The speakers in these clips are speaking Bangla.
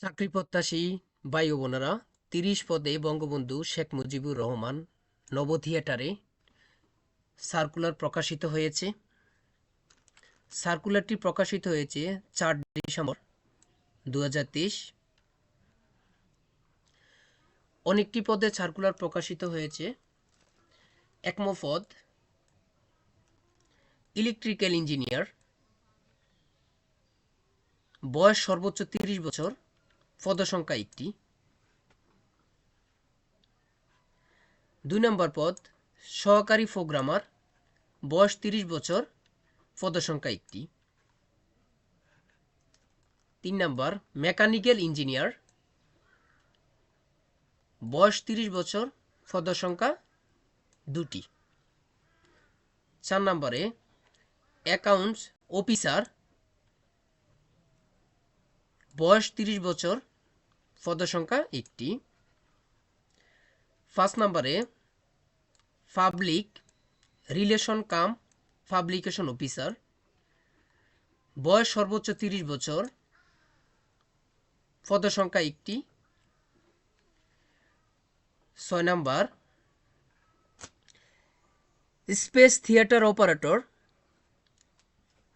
চাকরি প্রত্যাশী ভাই ও বোনেরা, ৩০ পদে বঙ্গবন্ধু শেখ মুজিবুর রহমান নব থিয়েটারে সার্কুলার প্রকাশিত হয়েছে। সার্কুলারটি প্রকাশিত হয়েছে ৪ ডিসেম্বর ২০২৩। অনেকটি পদে সার্কুলার প্রকাশিত হয়েছে। ১ম পদ ইলেকট্রিক্যাল ইঞ্জিনিয়ার, বয়স সর্বোচ্চ ৩০ বছর, পদসংখ্যা ১টি। ২ নম্বর পদ সহকারী প্রোগ্রামার, বয়স ৩০ বছর, পদসংখ্যা ১টি। ৩ নম্বর মেকানিক্যাল ইঞ্জিনিয়ার, বয়স ৩০ বছর, পদসংখ্যা ২টি। ৪ নম্বরে অ্যাকাউন্টস অফিসার, বয়স ৩০ বছর, পদসংখ্যা ১টি। ৫ নম্বরে পাবলিক রিলেশন কাম পাবলিকেশন অফিসার, বয়স সর্বোচ্চ ৩০ বছর, পদসংখ্যা ১টি। ৬ নম্বর স্পেস থিয়েটার অপারেটর,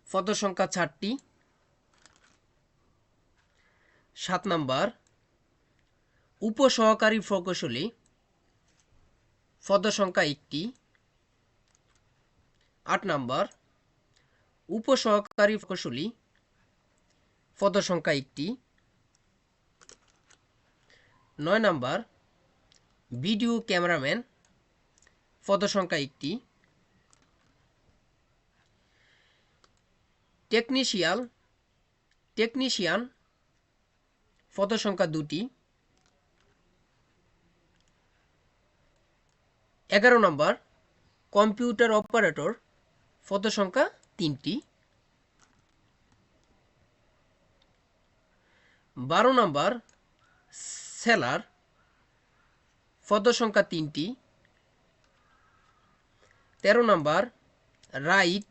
পদসংখ্যা ৪টি। ৭ নম্বর উপসহকারী প্রকৌশলী, পদসংখ্যা ১টি। ৮ নম্বর উপসহকারী প্রকৌশলী, পদসংখ্যা ১টি। ৯ নম্বর ভিডিও ক্যামেরাম্যান, পদসংখ্যা ১টি। টেকনিশিয়ান, পদসংখ্যা ২টি। ১১ নম্বর কম্পিউটার অপারেটর, পদসংখ্যা ৩টি। ১২ নম্বর সেলার, পদসংখ্যা ৩টি। ১৩ নম্বর রাইড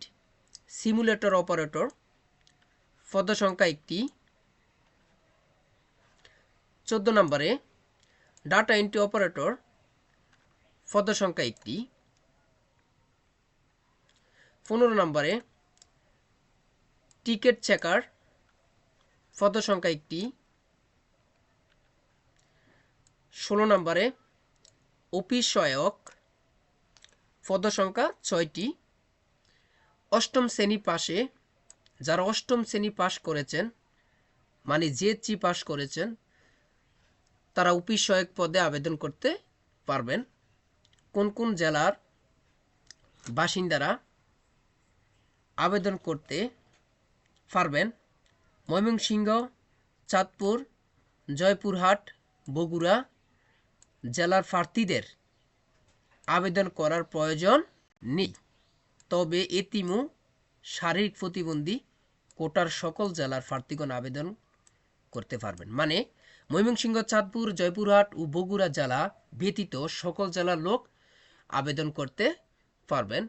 সিমুলেটর অপারেটর, পদসংখ্যা ১টি। ১৪ নম্বরে ডাটা এন্ট্রি অপারেটর, পদসংখ্যা ১টি। ১৫ নম্বরে টিকিট চেকার, পদসংখ্যা ১টি। ১৬ নম্বরে অফিস সহায়ক, পদসংখ্যা ৬টি। অষ্টম শ্রেণী পাশে যারা অষ্টম শ্রেণী পাশ করেছেন, মানে জেএসসি পাশ করেছেন, তারা অফিস সহায়ক পদে আবেদন করতে পারবেন। কোন কোন জেলার বাসিন্দারা আবেদন করতে পারবেন? ময়মনসিংহ, চাঁদপুর, জয়পুরহাট, বগুড়া জেলার প্রার্থীদের আবেদন করার প্রয়োজন নেই। তবে এতিম ও শারীরিক প্রতিবন্ধী কোটার সকল জেলার প্রার্থীগণ আবেদন করতে পারবেন। মানে ময়মনসিংহ, চাঁদপুর, জয়পুরহাট ও বগুড়া জেলা ব্যতীত সকল জেলার লোক আবেদন করতে পারবেন।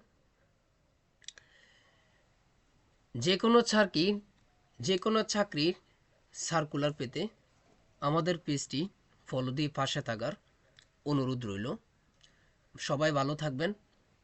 যে কোনো চাকরির সার্কুলার পেতে আমাদের পেজটি ফলো দিয়ে পাশে থাকার অনুরোধ রইল। সবাই ভালো থাকবেন।